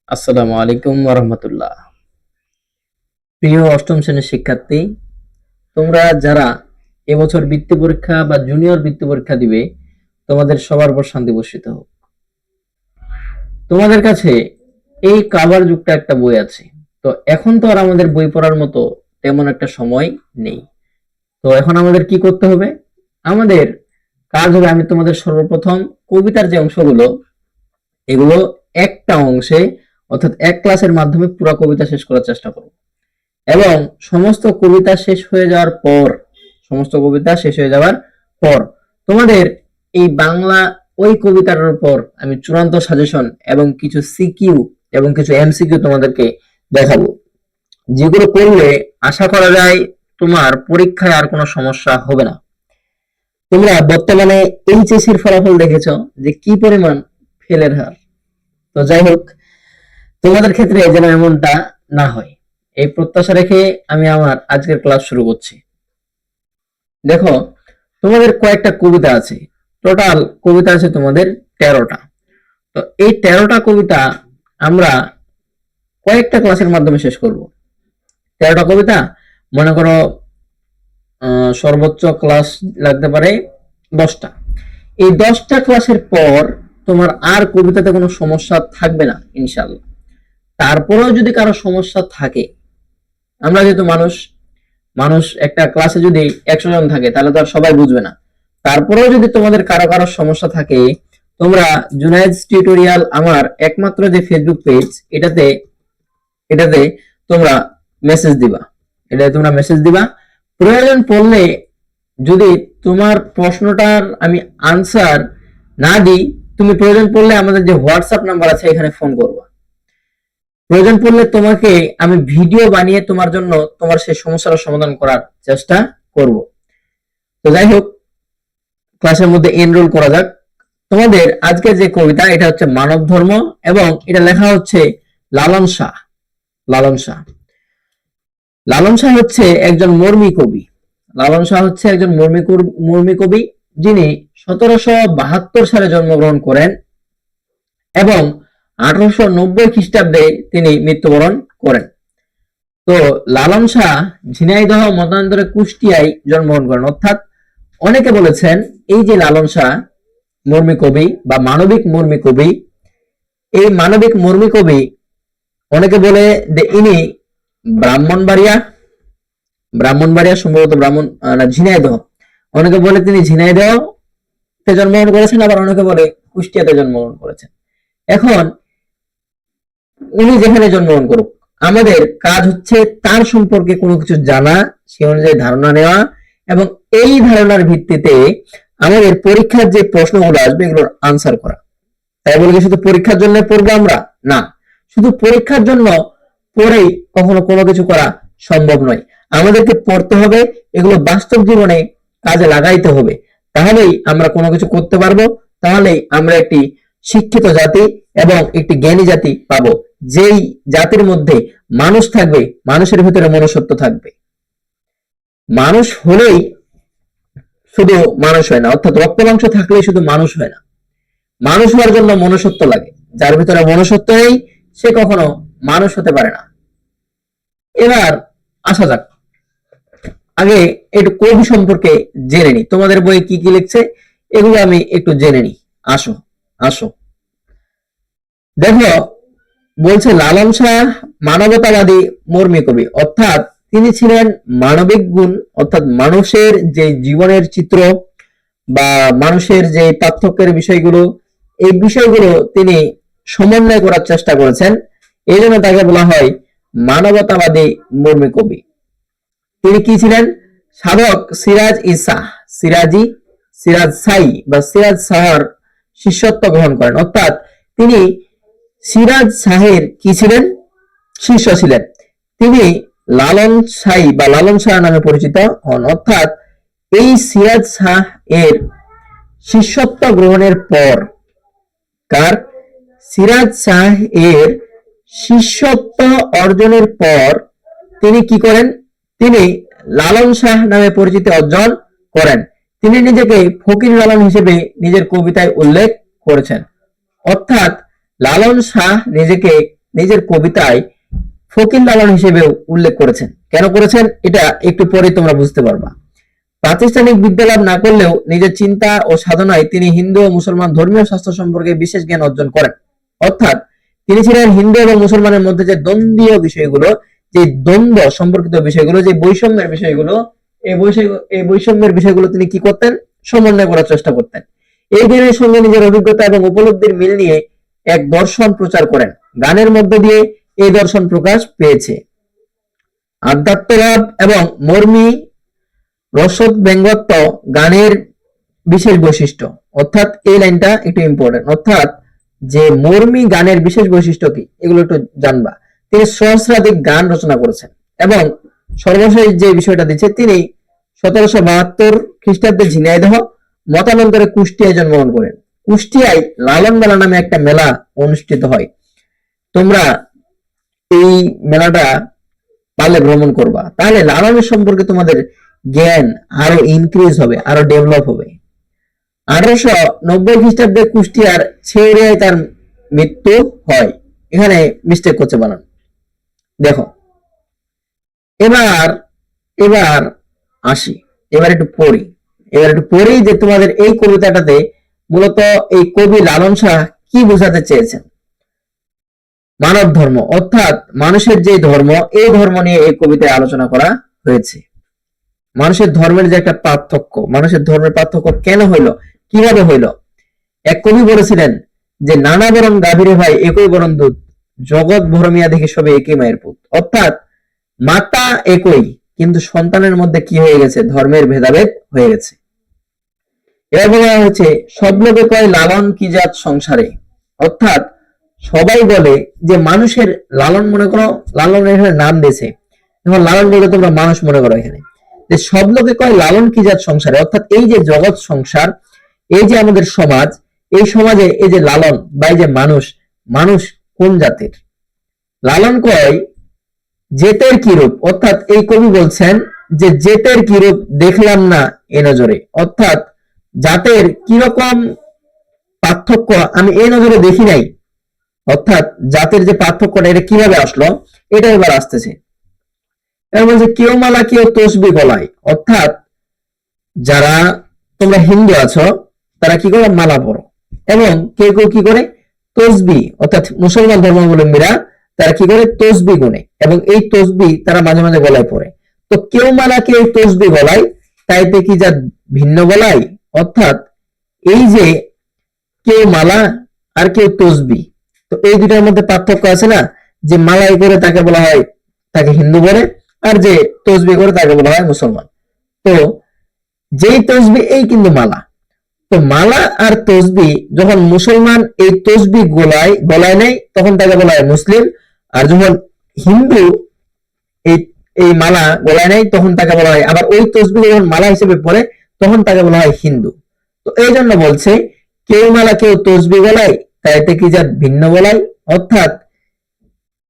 আসসালামু আলাইকুম ওরহমতুল্লাহ। প্রিয় অষ্টম শ্রেণীর শিক্ষার্থী, তোমরা যারা এবছর বৃত্তি পরীক্ষা বা জুনিয়র বৃত্তি পরীক্ষা দিবে, তোমাদের সবার উপর শান্তি বর্ষিত হোক। তোমাদের কাছে এই কাবার যুগটা একটা বই আছে। তো এখন তো আর আমাদের বই পড়ার মতো তেমন একটা সময় নেই। তো এখন আমাদের কি করতে হবে? আমাদের কাজ হবে, আমি তোমাদের সর্বপ্রথম কবিতার যে অংশগুলো, এগুলো একটা অংশে অর্থাৎ এক ক্লাসের মাধ্যমে পুরো কবিতা শেষ করার চেষ্টা করব। এবং সমস্ত কবিতা শেষ হয়ে যাওয়ার পর তোমাদের এই বাংলা ওই কবিতার উপর আমি চূড়ান্ত সাজেশন এবং কিছু সিকিউ এবং কিছু এমসিকিউ তোমাদেরকে দেখাবো, যেগুলো করলে আশা করা যায় তোমার পরীক্ষায় আর কোনো সমস্যা হবে না। তোমরা বর্তমানে এইচএসসির ফলাফল দেখেছো যে কি পরিমাণ ফেলের হার। তো যাই হোক, তোমাদের ক্ষেত্রে যেন এমনটা না হয়, এই প্রত্যাশা রেখে আমি আমার আজকের ক্লাস শুরু করছি। দেখো, তোমাদের কয়েকটা কবিতা আছে, টোটাল কবিতা আছে তোমাদের 13টা। তো এই 13টা কবিতা আমরা কয়েকটা ক্লাসের মাধ্যমে শেষ করব। 13টা কবিতা মনে করো সর্বোচ্চ ক্লাস লাগতে পারে 10টা। এই 10টা ক্লাসের পর তোমার আর কবিতাতে কোনো সমস্যা থাকবে না ইনশাল্লাহ। তারপরেও যদি কারো সমস্যা থাকে, আমরা যেহেতু মানুষ মানুষ একটা ক্লাসে যদি 100 জন থাকে তাহলে তো আর সবাই বুঝবে না। তারপরেও যদি তোমাদের কারো কারো সমস্যা থাকে, তোমরা জুনায়েদ টিউটোরিয়াল আমার একমাত্র যে ফেসবুক পেজ, এটাতে এটাতে তোমরা মেসেজ দিবা। প্রয়োজন পড়লে যদি তোমার প্রশ্নটার আমি আনসার না দিই, তুমি প্রয়োজন পড়লে আমাদের যে হোয়াটসঅ্যাপ নাম্বার আছে এখানে ফোন করবা। প্রয়োজন পড়লে তোমাকে আমি ভিডিও বানিয়ে তোমার জন্য তোমার সেই সমস্যার সমাধান করার চেষ্টা করব। তো যাই হোক, ক্লাসের মধ্যে এনরোল করা যাক। তোমাদের আজকের যে কবিতা, এটা হচ্ছে মানব ধর্ম এবং এটা লেখা হচ্ছে লালন শাহ। লালন শাহ লালন শাহ হচ্ছে একজন মর্মী কবি। মর্মী কবি, যিনি 1772 সালে জন্মগ্রহণ করেন এবং 1890 খ্রিস্টাব্দে তিনি মৃত্যুবরণ করেন। তো লালন শাহ ঝিনাইদহ মতান্তরে কুষ্টিয়ায় জন্মগ্রহণ করেন। অর্থাৎ অনেকে বলেছেন এই যে লালন শাহ মর্মী কবি বা মানবিক মর্মী কবি, এই মানবিক মর্মী কবি অনেকে বলে যে ইনি ব্রাহ্মণবাড়িয়া ব্রাহ্মণবাড়িয়া সম্ভবত ঝিনাইদহ, অনেকে বলে তিনি ঝিনাইদহ তে জন্মগ্রহণ করেছেন, আবার অনেকে বলে কুষ্টিয়াতে জন্মগ্রহণ করেছেন। এখন উনি যেখানে জন্মগ্রহণ করুক, আমাদের কাজ হচ্ছে তার সম্পর্কে কোনো কিছু জানা, সে অনুযায়ী ধারণা নেওয়া এবং এই ধারণার ভিত্তিতে আমাদের পরীক্ষার যে প্রশ্নগুলো আসবে এগুলোর আনসার করা। তাই বলে শুধু পরীক্ষার জন্য পড়বো আমরা? না, শুধু পরীক্ষার জন্য পড়েই কখনো কোনো কিছু করা সম্ভব নয়। আমাদেরকে পড়তে হবে, এগুলো বাস্তব জীবনে কাজে লাগাইতে হবে, তাহলেই আমরা কোনো কিছু করতে পারবো, তাহলেই আমরা একটি শিক্ষিত জাতি এবং একটি জ্ঞানী জাতি পাবো, যেই জাতির মধ্যে মানুষ থাকবে, মানুষের ভিতরে মনুষ্যত্ব থাকবে। মানুষ হলেই শুধু মানুষ হয় না, অর্থাৎ রক্ত মাংস থাকলেই শুধু মানুষ হয় না, মানুষ হওয়ার জন্য মনুষ্যত্ব লাগে। যার ভিতরে মনুষ্যত্ব নেই সে কখনো মানুষ হতে পারে না। এবার আসা যাক, আগে একটু কবি সম্পর্কে জেনে নি, তোমাদের বইয়ে কি কি লিখছে এগুলো আমি একটু জেনে নি। আসো আসো দেখো, বলছে লালন শাহ মানবতাবাদী মর্মী কবি, অর্থাৎ তিনি ছিলেন মানবিক গুণ, অর্থাৎ মানুষের যে জীবনের চিত্র বা মানুষের যে পার্থক্যের বিষয়গুলো, এই বিষয়গুলো তিনি সমন্বয় করার চেষ্টা করেছেন। এই জন্য তাকে বলা হয় মানবতাবাদী মর্মী কবি। তিনি কি ছিলেন? সাধক সিরাজ সাই বা সিরাজ শাহর শিষ্যত্ব গ্রহণ করেন। অর্থাৎ তিনি সিরাজ শাহের কি ছিলেন? শিষ্য ছিলেন। তিনি লালন শাহী বা লালন শাহ নামে পরিচিত হন। অর্থাৎ এই সিরাজ শাহ এর শিষ্যত্ব গ্রহণের পর, কার? সিরাজ শাহ এর শিষ্যত্ব অর্জনের পর তিনি কি করেন? তিনি লালন শাহ নামে পরিচিতি অর্জন করেন। তিনি নিজেকে ফকির লালন হিসেবে নিজের কবিতায় উল্লেখ করেছেন। অর্থাৎ লালন শাহ নিজেকে নিজের কবিতায় ফকির লালন হিসেবে উল্লেখ করেছেন। কেন করেছেন এটা একটু পরে তোমরা বুঝতে পারবা। প্রাতিষ্ঠানিক বিদ্যা লাভ না করলেও নিজের চিন্তা ও সাধনায় তিনি হিন্দু ও মুসলমান ধর্মীয় শাস্ত্র সম্পর্কে বিশেষ জ্ঞান অর্জন করেন। অর্থাৎ তিনি ছিলেন হিন্দু এবং মুসলমানের মধ্যে যে দ্বন্দ্বীয় বিষয়গুলো, যে দ্বন্দ্ব সম্পর্কিত বিষয়গুলো, যে বৈষম্যের বিষয়গুলো, এই বৈষম্যের বিষয়গুলো তিনি কি করতেন? সমন্বয় করার চেষ্টা করতেন। এই জ্ঞানের সঙ্গে নিজের অভিজ্ঞতা এবং উপলব্ধির মিল নিয়ে এক দর্শন প্রচার করেন। গানের মধ্য দিয়ে এই দর্শন প্রকাশ পেয়েছে। আধ্যাত্মভাব এবং মর্মী রসদ ব্যঙ্গত্ব গানের বিশেষ বৈশিষ্ট্য। অর্থাৎ এই লাইনটা একটু ইম্পর্টেন্ট। অর্থাৎ যে মর্মী গানের বিশেষ বৈশিষ্ট্য কি এগুলো একটু জানবা। তিনি সহস্রাধিক গান রচনা করেছেন এবং সর্বশেষ যে বিষয়টা দিচ্ছে, তিনি 1772 খ্রিস্টাব্দে ঝিনাইদহ মতান্তরে কুষ্টিয়ায় জন্মগ্রহণ করেন। কুষ্টিয়ায় লালন মেলা নামে একটা মেলা অনুষ্ঠিত হয়। তোমরা এই মেলাটা পারলে ভ্রমণ করবা, তাহলে লালনের সম্পর্কে তোমাদের জ্ঞান আরো ইনক্রিজ হবে, আরো ডেভেলপ হবে। 1890 খ্রিস্টাব্দে কুষ্টিয়ার ছেউরিয়ায় তার মৃত্যু হয়। এখানে মিস্টেক করছে বানান। দেখো, এবার আসি, এবার একটু পড়ি যে তোমাদের এই কবিতাটাতে মূলত এই কবি লালন শাহ কি বোঝাতে চেয়েছেন। মানব ধর্ম অর্থাৎ মানুষের যে ধর্ম, এই ধর্ম নিয়ে এই কবিতায় আলোচনা করা হয়েছে। মানুষের ধর্মের যে একটা পার্থক্য, মানুষের ধর্মের পার্থক্য কেন হইলো, কিভাবে হইলো। এক কবি বলেছিলেন যে নানা বরণ গাভীরে ভাই একই বরণ দুধ, জগৎ ভরমিয়া দেখে সবে একই মায়ের পুত। অর্থাৎ মাতা একই, কিন্তু সন্তানের মধ্যে কি হয়ে গেছে? ধর্মের ভেদাভেদ হয়ে গেছে। এবার বলা হচ্ছে সব লোকে কয় লালন কি জাত সংসারে। অর্থাৎ সবাই বলে যে মানুষের লালন, মনে করো লালন এখানে নাম দিয়েছে, এখন লালন বলে তোমরা মানুষ মনে করো এখানে, যে সব লোকে কয় লালন কি জাত সংসারে। অর্থাৎ এই যে জগৎ সংসার, এই যে আমাদের সমাজ, এই সমাজে এই যে লালন বা এই যে মানুষ কোন জাতের? লালন কয় জেতের কিরূপ। অর্থাৎ এই কবি বলছেন যে জেতের কিরূপ দেখলাম না এ নজরে। অর্থাৎ জাতের কিরকম পার্থক্য আমি এই নজরে দেখি নাই। অর্থাৎ জাতের যে পার্থক্যটা এটা কিভাবে আসলো, এটা এবার আসতেছে। এবার বলছে কেউ মালা কেউ তসবি গলায়। অর্থাৎ যারা তোমরা হিন্দু আছো তারা কি করে? মালা পরো, এবং কেউ কেউ কি করে? তসবি। অর্থাৎ মুসলমান ধর্মাবলম্বীরা তারা কি করে? তসবি গুনে, এবং এই তসবি তারা মাঝে মাঝে গলায় পরে। তো কেউ মালা কেউ তসবি গলায়, তাইতে কি যা ভিন্ন গলায়। অর্থাৎ এই যে কেউ মালা আর কেউ তসবি, তো এই দুটার মধ্যে পার্থক্য আছে না, যে মালাই করে তাকে বলা হয় তাকে হিন্দু বলে, আর যে তসবি করে তাকে বলা হয় মুসলমান। তো যেই তসবি এই কিন্তু মালা। তো মালা আর তসবি যখন মুসলমান এই তসবি গলায় নেয় তখন তাকে বলা হয় মুসলিম, আর যখন হিন্দু এই এই মালা গলায় নেয় তখন তাকে বলা হয়, আবার ওই তসবি যখন মালা হিসেবে পড়ে তখন তাকে বলা হয় হিন্দু। তো এই জন্য বলছে কেউ মালা কেউ তসবি গলায়, তাইতে কি যা ভিন্ন গলায়। অর্থাৎ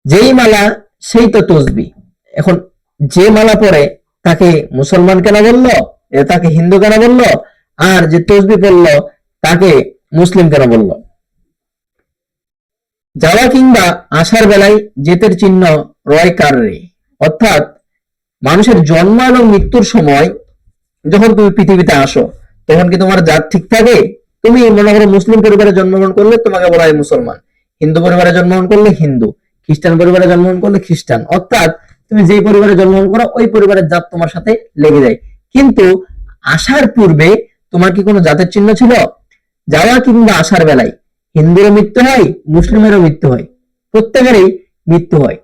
যেই মালা সেই তো তসবি। এখন যে মালা পরে তাকে মুসলমান কেন বললো, তাকে হিন্দু কেন বললো, আর যে তসবি পড়লো তাকে মুসলিম কেন বললো। যাওয়া কিংবা আসার বেলায় জেতের চিহ্ন রয় কার রে। অর্থাৎ মানুষের জন্ম এবং মৃত্যুর সময় যখন তুমি পৃথিবীতে আসো তখন কি তোমার জাত ঠিক থাকে? তুমি মনে করো মুসলিম পরিবারে জন্মগ্রহণ করলে তোমাকে বলা হয় মুসলমান, হিন্দু পরিবারে জন্মগ্রহণ করলে হিন্দু, খ্রিস্টান পরিবারে জন্মগ্রহণ করলে খ্রিস্টান। অর্থাৎ তুমি যেই পরিবারে জন্মগ্রহণ করো ওই পরিবারের জাত তোমার সাথে লেগে যায়। কিন্তু আসার পূর্বে তোমার কি কোনো জাতের চিহ্ন ছিল? যাওয়া কিংবা আসার বেলায় হিন্দুরও মৃত্যু হয়, মুসলিমেরও মৃত্যু হয়, প্রত্যেকেরই মৃত্যু হয়।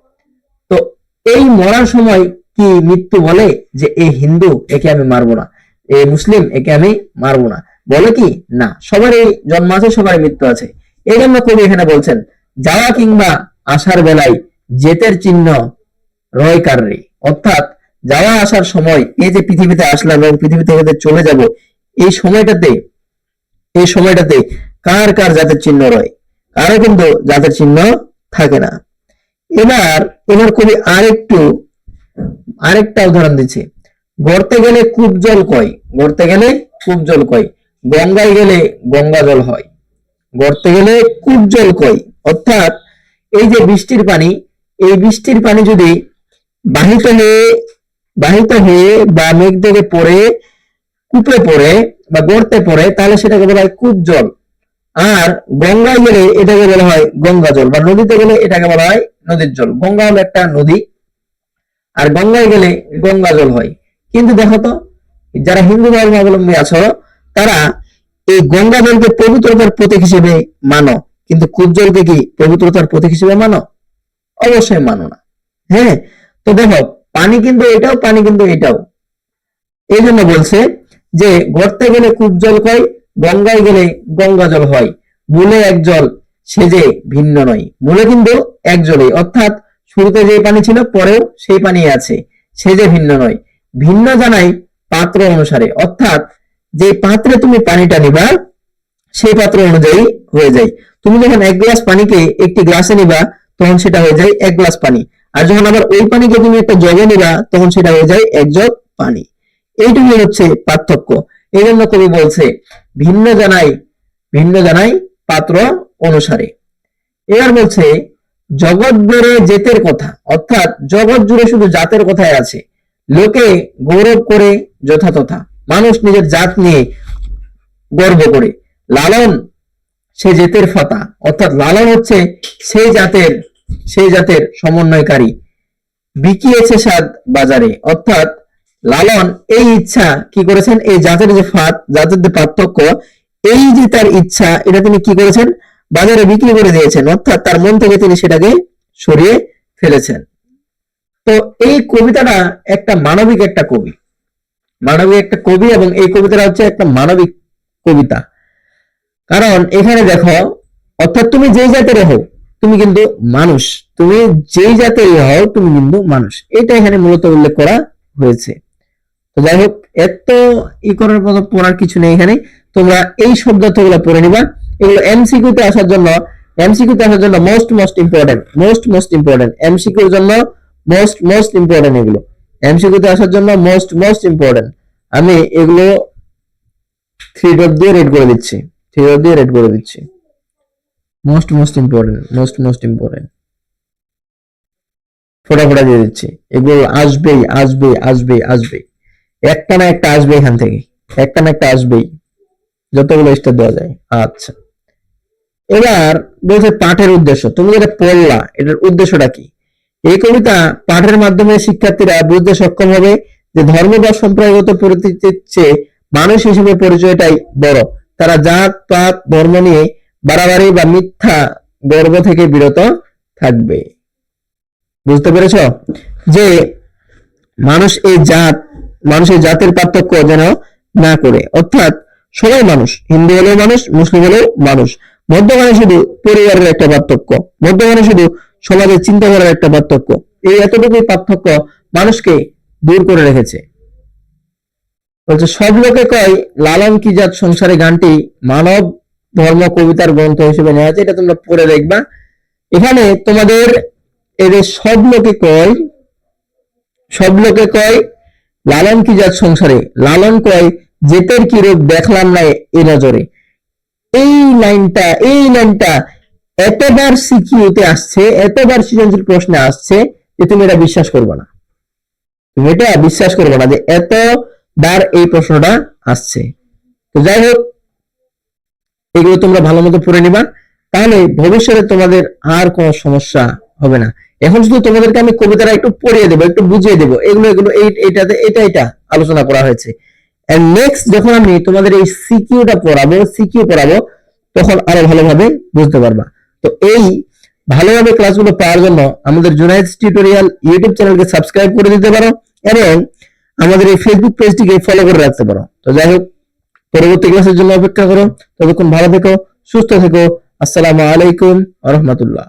তো এই মরার সময় কি মৃত্যু বলে যে এই হিন্দু একে আমি মারবো না, এই মুসলিম একে আমি মারবো না, বলে কি? না, সবারই জন্ম আছে, সবারই মৃত্যু আছে। এই জন্য কবি এখানে বলছেন যাওয়া কিংবা আসার বেলায় জেতের চিহ্ন রয় কার রে। অর্থাৎ যাওয়া আসার সময়, এই যে পৃথিবীতে আসলাম এবং পৃথিবী থেকে চলে যাব, এই সময়টাতে কার কার জাতের চিহ্ন রয়, কারো কিন্তু জাতের চিহ্ন থাকে না। এবার কবি আরেকটা উদাহরণ দিচ্ছে। গড়তে গেলে কূপ জল কয়, গঙ্গায় গেলে গঙ্গা জল হয়। গড়তে গেলে কূপ জল কয়। অর্থাৎ এই যে বৃষ্টির পানি, এই বৃষ্টির পানি যদি বাহিত হয়ে বা মেঘ থেকে পড়ে কূপে পড়ে বা গর্তে পড়ে, তাহলে সেটাকে বলা হয় কূপ জল। আর গঙ্গায় গেলে এটাকে বলা হয় গঙ্গা জল, বা নদীতে গেলে এটাকে বলা হয় নদীর জল। গঙ্গা হলো একটা নদী, আর গঙ্গায় গেলে গঙ্গা জল হয়। কিন্তু দেখো তো, যারা হিন্দু ধর্মাবলম্বী আছো তারা এই গঙ্গা জলকে পবিত্রতার প্রতীক হিসেবে মানো, কিন্তু কূপ জলকে কি পবিত্রতার প্রতীক হিসেবে মানো? অবশ্যই মানো না। হ্যাঁ, তো দেখো, পানি কিন্তু এটাও, পানি কিন্তু এটাও। এই জন্য বলছে যে গর্তে গেলে কূপ জল হয়, গঙ্গায় গেলে গঙ্গা জল হয়। মূলে এক জল, সেজে ভিন্ন নয়। মূলে কিন্তু এক জলই, অর্থাৎ শুরুতে যে পানি ছিল পরেও সেই পানি আছে, সেজে ভিন্ন নয়। ভিন্ন জানাই পাত্র অনুসারে, অর্থাৎ যে পাত্রে তুমি পানিটা নিবা সেই পাত্র অনুযায়ী হয়ে যায়। তুমি যখন এক গ্লাস পানিকে একটি গ্লাসে নিবা তখন সেটা হয়ে যায় এক গ্লাস পানি, আর যখন আবার ওই পানিকে তুমি একটা জগে নিবা তখন সেটা হয়ে যায় এক জগ পানি। এইটুকুই হচ্ছে পার্থক্য। এই জন্য কবি বলছে ভিন্ন জানাই পাত্র অনুসারে। এবার বলছে জগৎ জুড়ে জেতের কথা, অর্থাৎ জগৎ জুড়ে শুধু জাতের কথাই আছে। লোকে গৌরব করে যথাতথা, মানুষ নিজের জাত নিয়ে গর্ব করে। লালন সে জেতের ফাতা, অর্থাৎ লালন হচ্ছে সেই জাতের সমন্বয়কারী। বিকিয়েছে স্বাদ বাজারে, অর্থাৎ লালন এই ইচ্ছা কি করেছেন, এই জাতের যে ফাত, জাতের যে পার্থক্য, এই যে তার ইচ্ছা, এটা তিনি কি করেছেন, বাজারে বিক্রি করে দিয়েছেন, অর্থাৎ তার মন থেকে তিনি সেটাকে সরিয়ে ফেলেছেন। তো এই কবিতাটা একটা মানবিক একটা কবি, এবং এই কবিতাটা হচ্ছে একটা মানবিক কবিতা। কারণ এখানে দেখো, অর্থাৎ তুমি যেই জাতের হও তুমি কিন্তু মানুষ, তুমি যেই জাতের হও তুমি কিন্তু মানুষ, এটা এখানে মূলত উল্লেখ করা হয়েছে। তো যাই হোক, এত করার মতো পড়ার কিছু নেই এখানে, তোমরা এই শব্দার্থগুলো পড়ে নিবা। এগুলো এমসিকিউতে আসার জন্য মোস্ট ইম্পর্টেন্ট এমসিকিউর জন্য মোস্ট ইম্পর্টেন্ট, এগুলো এমসিকিউতে আসার জন্য মোস্ট ইম্পর্টেন্ট। আমি এগুলো 3 ডট দিয়ে রেড করে দিচ্ছি, মোস্ট ইম্পর্টেন্ট ফোটা দিয়ে দিচ্ছি। এগুলো আসবেই, একটা না একটা আসবে, এখান থেকে একটা না একটা আসবেই, যতগুলো স্টার দেওয়া যায়। আচ্ছা, এবার বলছে পাঠের উদ্দেশ্য। তুমি যেটা পড়লা এটার উদ্দেশ্যটা কি? এই কবিতা পাঠের মাধ্যমে শিক্ষার্থীরা বুঝতে সক্ষম হবে যে ধর্ম বা সম্প্রদায়গত পরিচিতির চেয়ে মানুষ হিসেবে পরিচয়টাই বড়। তারা জাত পাত ধর্ম নিয়ে বাড়াবাড়ি বা মিথ্যা গর্ব থেকে বিরত থাকবে। বুঝতে পেরেছ যে মানুষের জাতের পার্থক্য যেন না করে, অর্থাৎ সবাই মানুষ, হিন্দু হলেও মানুষ, মুসলিম হলেও মানুষ। মধ্যখানে শুধু পরিবারের একটা পার্থক্য, মধ্যখানে শুধু সমাজের চিন্তাধারার একটা পার্থক্য। এই এতটুকুই পার্থক্য মানুষকে দূর করে রেখেছে। বলছে সব লোকে কয় লালন কি জাত সংসারে গানটি মানব ধর্ম কবিতার গ্রন্থ হিসেবে নেওয়া আছে। এটা তোমরা পড়ে দেখবা। এখানে তোমাদের এদের সব লোকে কয় লালন কি জাত সংসারে, লালন কয় জেতের কি রূপ দেখলাম না এ নজরে। এই লাইনটা এতবার সিকিউতে আসছে, এতবার সৃজনশীল প্রশ্নে আসছে যে তুমি এটা বিশ্বাস করবে না, যে এতবার এই প্রশ্নটা আসছে। তো যাই হোক, এগুলো তোমরা ভালো মতো পড়ে নিবা, তাহলে ভবিষ্যতে তোমাদের আর কোনো সমস্যা হবে না। এখন শুধু তোমাদেরকে আমি কবিতাটা একটু পড়িয়ে দেবো, একটু বুঝিয়ে দেবো, এগুলো এটা আলোচনা করা হয়েছে। এন্ড নেক্সট যখন আমি তোমাদের এই সিকিউ পড়াবো তখন আরো ভালোভাবে বুঝতে পারবা। তো এই ভালোভাবে ক্লাসগুলো পাওয়ার জন্য আমাদের জুনাইদ টিউটোরিয়াল ইউটিউব চ্যানেলকে সাবস্ক্রাইব করে দিতে পারো, এবং আমাদের এই ফেসবুক পেজটিকে ফলো করে রাখতে পারো। তো যাই হোক, পরবর্তী ক্লাসের জন্য অপেক্ষা করো। ততক্ষণ ভালো থেকো, সুস্থ থেকো। আসসালামু আলাইকুম ওয়া রাহমাতুল্লাহ।